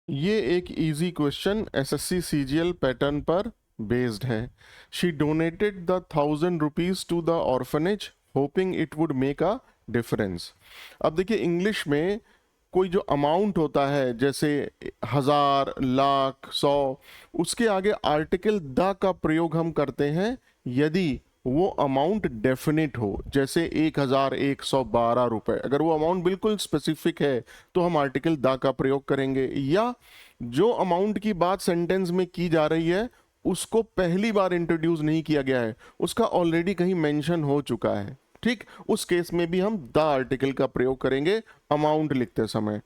ये एक easy question SSC CGL pattern पर बेस्ड है। She donated the 1,000 rupees to the orphanage hoping it would make a difference. अब देखिए English में कोई जो अमाउंट होता है जैसे 1,000, लाख, 100, उसके आगे आर्टिकल द का प्रयोग हम करते हैं यदि वो अमाउंट डेफिनिट हो। जैसे 1,112 रुपए, अगर वो अमाउंट बिल्कुल स्पेसिफिक है तो हम आर्टिकल द का प्रयोग करेंगे। या जो अमाउंट की बात सेंटेंस में की जा रही है उसको पहली बार इंट्रोड्यूस नहीं किया गया है, उसका ऑलरेडी कहीं मेंशन हो चुका है, ठीक, उस केस में भी हम द आर्टिकल का प्रयोग करेंगे अमाउंट लिखते समय।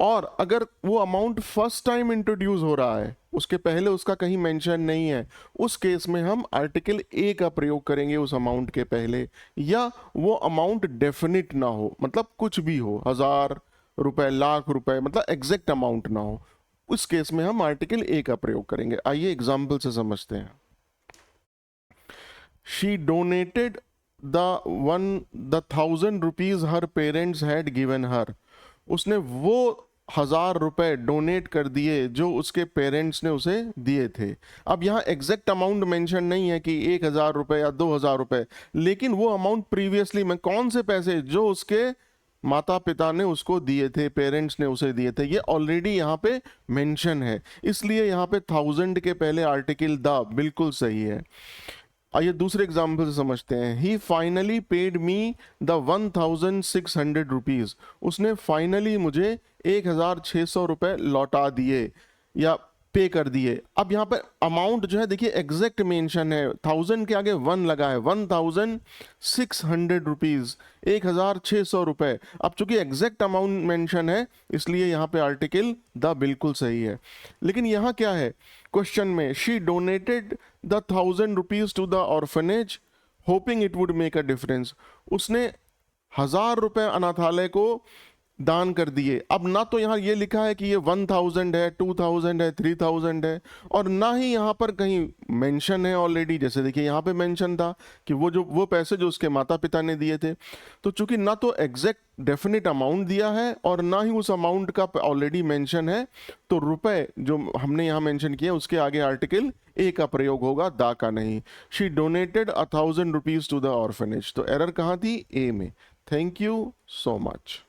और अगर वो अमाउंट फर्स्ट टाइम इंट्रोड्यूस हो रहा है, उसके पहले उसका कहीं मेंशन नहीं है, उस केस में हम आर्टिकल ए का प्रयोग करेंगे उस अमाउंट के पहले। या वो अमाउंट डेफिनिट ना हो, मतलब कुछ भी हो, 1,000 रुपए, लाख रुपए, मतलब एग्जैक्ट अमाउंट ना हो, उस केस में हम आर्टिकल ए का प्रयोग करेंगे। आइए एग्जाम्पल से समझते हैं। She donated the 1,000 rupees her parents had given her. उसने वो 1,000 रुपए डोनेट कर दिए जो उसके पेरेंट्स ने उसे दिए थे। अब यहाँ एग्जैक्ट अमाउंट मेंशन नहीं है कि 1,000 रुपए या 2,000 रुपए, लेकिन वो अमाउंट प्रीवियसली में कौन से पैसे जो उसके माता पिता ने उसको दिए थे, पेरेंट्स ने उसे दिए थे, ये ऑलरेडी यहाँ पे मेंशन है, इसलिए यहाँ पे 1,000 के पहले आर्टिकल द बिल्कुल सही है। आइए दूसरे एग्जाम्पल से समझते हैं। He finally paid me the 1,600 rupees. उसने फाइनली मुझे 1,600 रुपए लौटा दिए या पे कर दिए। अब यहाँ पे अमाउंट जो है देखिए एग्जैक्ट मेंशन है, 1,000 के आगे 1 लगा है, 1,600 रुपीज, 1,600 रुपए। अब चूंकि एग्जैक्ट अमाउंट मेंशन है इसलिए यहाँ पे आर्टिकल द बिल्कुल सही है। लेकिन यहाँ क्या है क्वेश्चन में, she donated the 1,000 rupees to the orphanage hoping it would make a difference. उसने 1,000 रुपए अनाथालय को दान कर दिए। अब ना तो यहाँ ये लिखा है कि ये 1,000 है, 2,000 है, 3,000 है, और ना ही यहाँ पर कहीं मेंशन है ऑलरेडी। जैसे देखिए यहाँ पे मेंशन था कि वो पैसे जो उसके माता पिता ने दिए थे। तो चूंकि ना तो एग्जैक्ट डेफिनेट अमाउंट दिया है और ना ही उस अमाउंट का ऑलरेडी मेंशन है, तो रुपए जो हमने यहाँ मेंशन किया उसके आगे आर्टिकल ए का प्रयोग होगा, दा का नहीं। She donated 1,000 rupees to the orphanage, तो एरर कहाँ थी, ए में। Thank you so much.